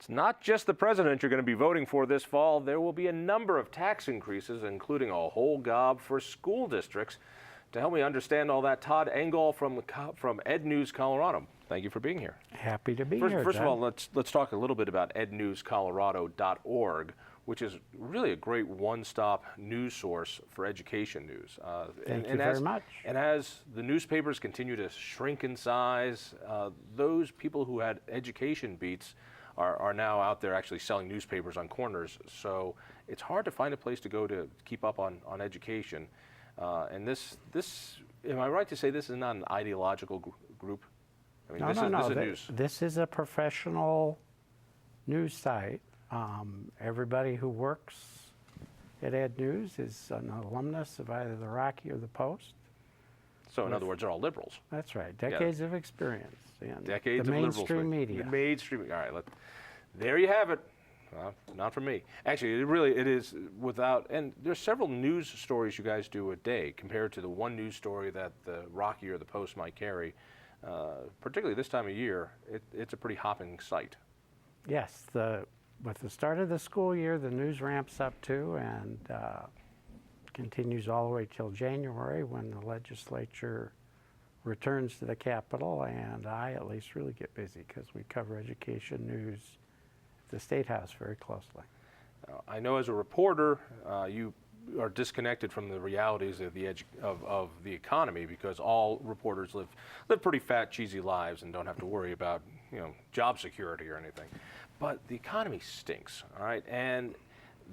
It's not just the president you're going to be voting for this fall. There will be a number of tax increases, including a whole gob for school districts. To help me understand all that, Todd Engdahl from Ed News Colorado. Thank you for being here. Happy to be here, First of John. all, let's talk a little bit about ednewscolorado.org, which is really a great one-stop news source for education news. Thank you very much. And as the newspapers continue to shrink in size, those people who had education beats are now out there actually selling newspapers on corners. So it's hard to find a place to go to keep up on education. And this, am I right to say this is not an ideological group? I mean, This is a professional news site. Everybody who works at Ed News is an alumnus of either the Rocky or the Post. So in other words, they're all liberals. That's right. Decades of experience in Decades the of mainstream media. The mainstream. All right. There you have it. Not for me. Actually, it is without, and there's several news stories you guys do a day compared to the one news story that the Rocky or the Post might carry. Particularly this time of year, it's a pretty hopping site. Yes. With the start of the school year, the news ramps up too, and continues all the way till January when the legislature returns to the Capitol, and I at least really get busy because we cover education news at the State House very closely. I know as a reporter, you are disconnected from the realities of the economy because all reporters live pretty fat, cheesy lives and don't have to worry about job security or anything. But the economy stinks, all right? And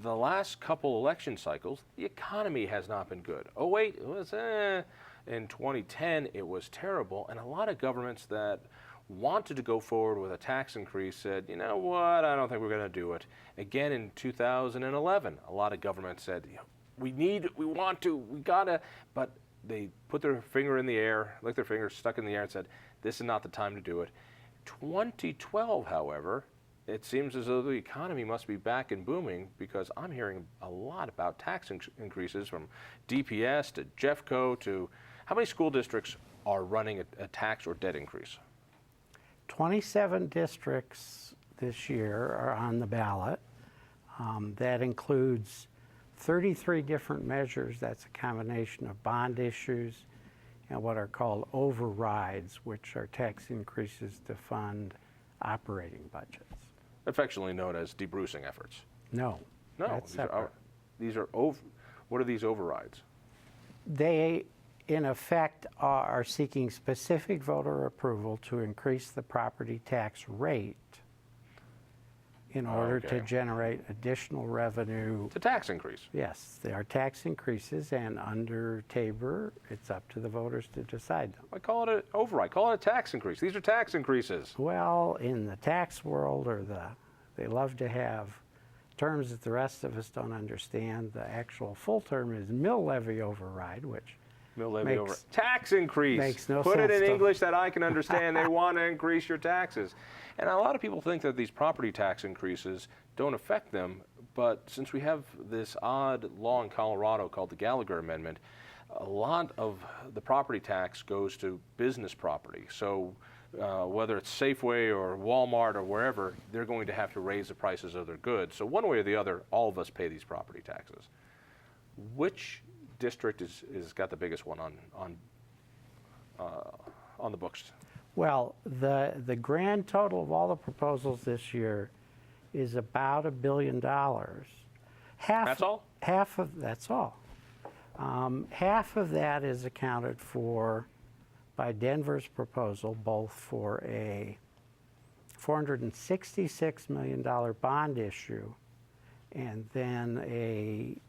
the last couple election cycles, the economy has not been good. Oh wait, it was in 2010 it was terrible, and a lot of governments that wanted to go forward with a tax increase said, you know what, I don't think we're going to do it. Again in 2011, a lot of governments said, we want to, we gotta, but they put their finger in the air, licked their finger, stuck in the air and said, this is not the time to do it. 2012, however, it seems as though the economy must be back and booming because I'm hearing a lot about tax increases from DPS to Jeffco to how many school districts are running a tax or debt increase? 27 districts this year are on the ballot. That includes 33 different measures. That's a combination of bond issues and what are called overrides, which are tax increases to fund operating budgets. Affectionately known as debrucing efforts. No, that's separate. What are these overrides? They, in effect, are seeking specific voter approval to increase the property tax rate in order to generate additional revenue. It's a tax increase. Yes, they are tax increases, and under Tabor, it's up to the voters to decide them. I call it an override. Call it a tax increase. These are tax increases. Well, in the tax world, they love to have terms that the rest of us don't understand. The actual full term is mill levy override, which tax increase. Makes no Put sense it in English that I can understand. They want to increase your taxes. And a lot of people think that these property tax increases don't affect them, but since we have this odd law in Colorado called the Gallagher Amendment, a lot of the property tax goes to business property. So whether it's Safeway or Walmart or wherever, they're going to have to raise the prices of their goods. So one way or the other, all of us pay these property taxes. Which district is got the biggest one on the books? Well, the grand total of all the proposals this year is about $1 billion. That's all? That's all. Half of that is accounted for by Denver's proposal, both for a $466 million bond issue and then a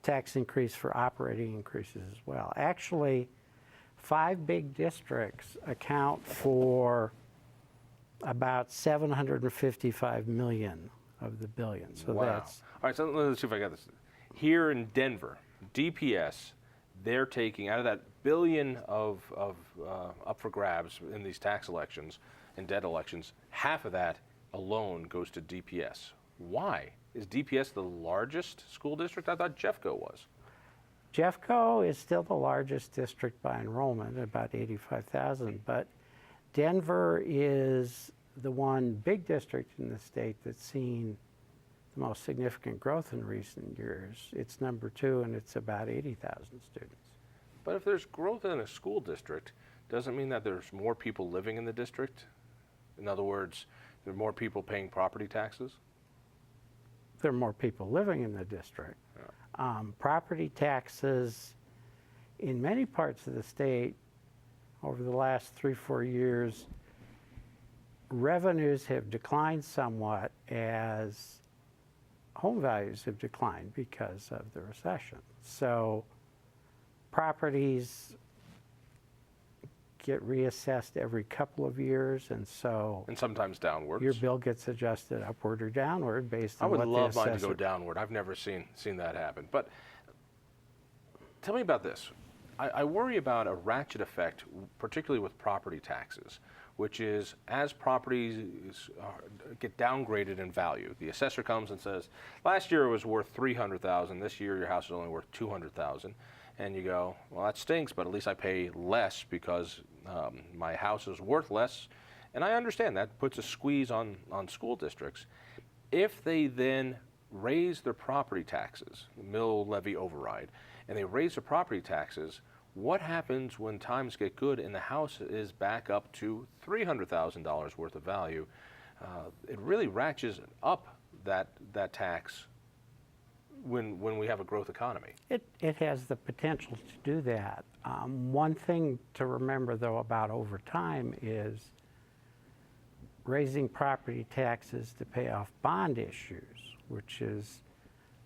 tax increase for operating increases as well. Actually, 5 big districts account for about $755 million of the billion. So wow. That's all right. So let's see if I got this. Here in Denver, DPS, they're taking out of that billion of up for grabs in these tax elections and debt elections. Half of that alone goes to DPS. Why? Is DPS the largest school district? I thought Jeffco was. Jeffco is still the largest district by enrollment, about 85,000, but Denver is the one big district in the state that's seen the most significant growth in recent years. It's number 2, and it's about 80,000 students. But if there's growth in a school district, doesn't mean that there's more people living in the district? In other words, there are more people paying property taxes? There are more people living in the district. Property taxes in many parts of the state over the last 3-4 years, revenues have declined somewhat as home values have declined because of the recession. So properties get reassessed every couple of years, and sometimes downwards. Your bill gets adjusted upward or downward based on I would what love the mine assessor... to go downward. I've never seen that happen. But tell me about this. I worry about a ratchet effect, particularly with property taxes, which is as properties get downgraded in value, the assessor comes and says, last year it was worth $300,000, this year your house is only worth $200,000. And you go, well, that stinks, but at least I pay less because my house is worth less. And I understand that puts a squeeze on school districts. If they then raise their property taxes, the mill levy override, and they raise their property taxes, what happens when times get good and the house is back up to $300,000 worth of value? It really ratchets up that tax when we have a growth economy. It has the potential to do that. One thing to remember, though, about over time is raising property taxes to pay off bond issues, which is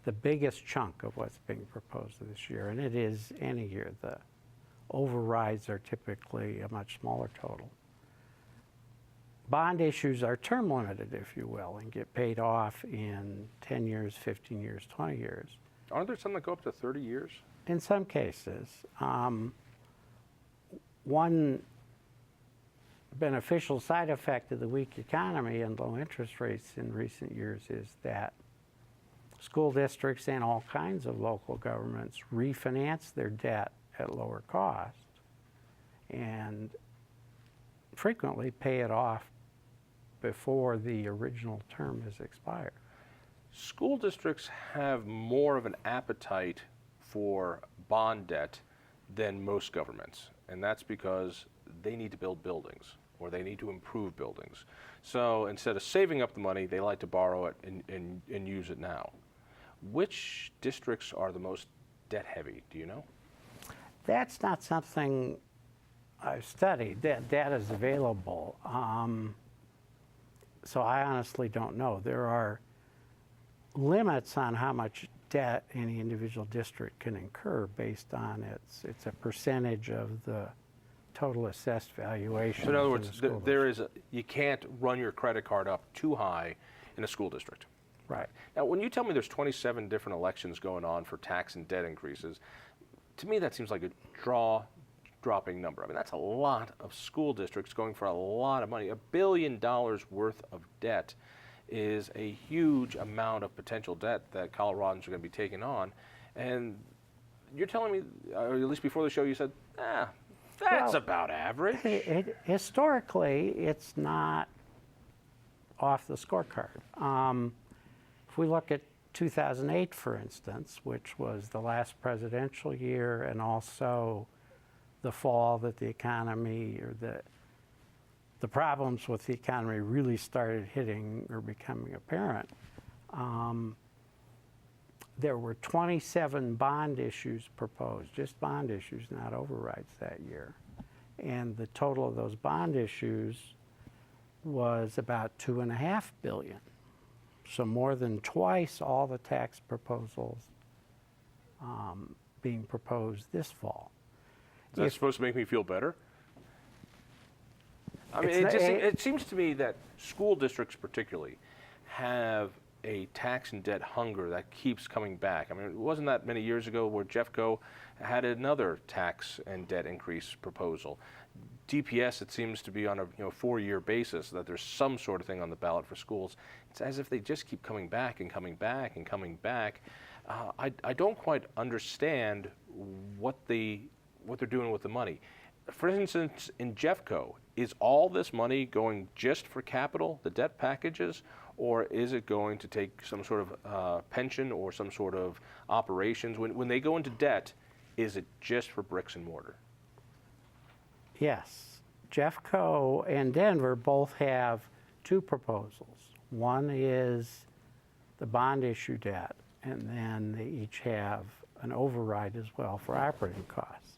the biggest chunk of what's being proposed this year, and it is any year. The overrides are typically a much smaller total. Bond issues are term limited, if you will, and get paid off in 10 years, 15 years, 20 years. Aren't there some that go up to 30 years? In some cases. One beneficial side effect of the weak economy and low interest rates in recent years is that school districts and all kinds of local governments refinance their debt at lower cost and frequently pay it off before the original term has expired. School districts have more of an appetite for bond debt than most governments, and that's because they need to build buildings or they need to improve buildings. So instead of saving up the money, they like to borrow it and use it now. Which districts are the most debt heavy, do you know? That's not something I've studied. That data is available. So I honestly don't know. There are limits on how much debt any individual district can incur based on it's a percentage of the total assessed valuation. So in other words, you can't run your credit card up too high in a school district. Right. Now, when you tell me there's 27 different elections going on for tax and debt increases, to me that seems like a jaw-dropping number. I mean, that's a lot of school districts going for a lot of money. $1 billion worth of debt is a huge amount of potential debt that Coloradans are going to be taking on. And you're telling me, or at least before the show, you said, that's about average. Historically, it's not off the scorecard. If we look at 2008, for instance, which was the last presidential year and also the fall that the economy or the problems with the economy really started hitting or becoming apparent, there were 27 bond issues proposed, just bond issues, not overrides that year. And the total of those bond issues was about $2.5 billion. So more than twice all the tax proposals being proposed this fall. Is that supposed to make me feel better? I mean, it seems to me that school districts particularly have a tax and debt hunger that keeps coming back. I mean, it wasn't that many years ago where Jeffco had another tax and debt increase proposal. DPS, it seems to be on a 4-year basis that there's some sort of thing on the ballot for schools. It's as if they just keep coming back and coming back and coming back. I don't quite understand what they're doing with the money. For instance, in Jeffco, Is all this money going just for capital, the debt packages, or is it going to take some sort of pension or some sort of operations? When they go into debt, is it just for bricks and mortar? Yes. Jeffco and Denver both have two proposals. One is the bond issue debt, and then they each have an override as well for operating costs.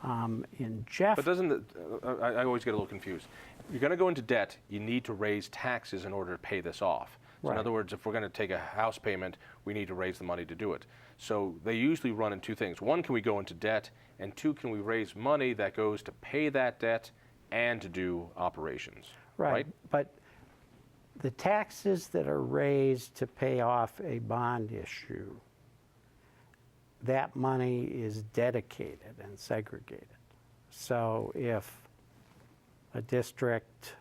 But doesn't I always get a little confused. If you're going to go into debt, you need to raise taxes in order to pay this off. So Right. in other words, if we're going to take a house payment, we need to raise the money to do it. So they usually run in two things. One, can we go into debt? And two, can we raise money that goes to pay that debt and to do operations? Right. But the taxes that are raised to pay off a bond issue, that money is dedicated and segregated. So if a district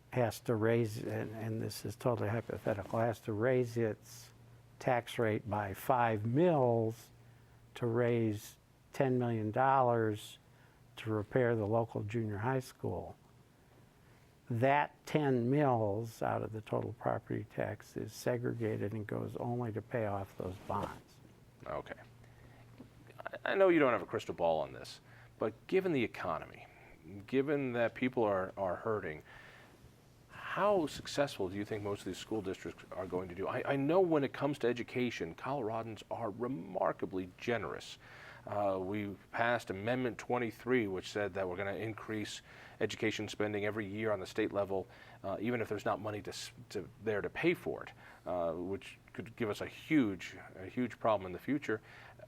has to raise, and this is totally hypothetical, has to raise its tax rate by 5 mils to raise $10 million to repair the local junior high school, that 10 mils out of the total property tax is segregated and goes only to pay off those bonds. Okay. I know you don't have a crystal ball on this, but given the economy, given that people are hurting, how successful do you think most of these school districts are going to do? I know when it comes to education, Coloradans are remarkably generous. We passed Amendment 23, which said that we're going to increase education spending every year on the state level, even if there's not money there to pay for it, which could give us a huge problem in the future.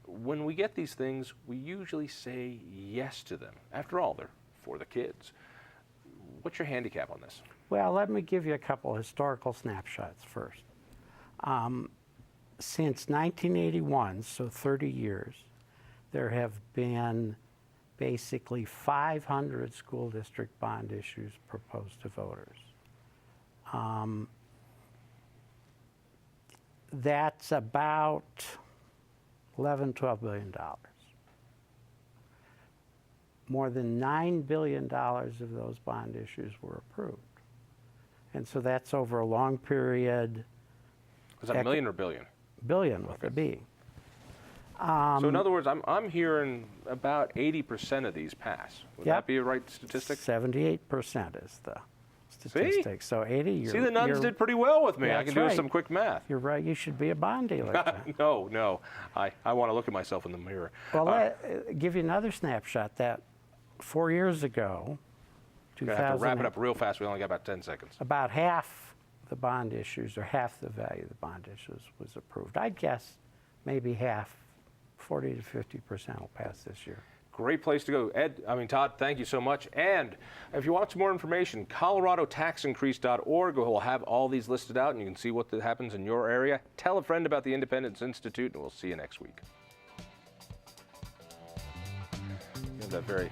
When we get these things, we usually say yes to them. After all, they're for the kids. What's your handicap on this? Well, let me give you a couple historical snapshots first. Since 1981, so 30 years, there have been basically 500 school district bond issues proposed to voters. That's about $12 billion. More than $9 billion of those bond issues were approved. And so that's over a long period. Is that a million or billion? Billion with a B. So in other words, I'm hearing about 80% of these pass. Would that be a right statistic? 78% is the statistic. See? So 80. See, the nuns did pretty well with me. I can do some quick math. You're right. You should be a bond dealer. No. I want to look at myself in the mirror. Well, let give you another snapshot. That 4 years ago, We're going to have to wrap it up real fast. We only got about 10 seconds. About half the bond issues, or half the value of the bond issues, was approved. I'd guess maybe half, 40 to 50% will pass this year. Great place to go. Todd, thank you so much. And if you want some more information, coloradotaxincrease.org will have all these listed out, and you can see what happens in your area. Tell a friend about the Independence Institute, and we'll see you next week. You have that very...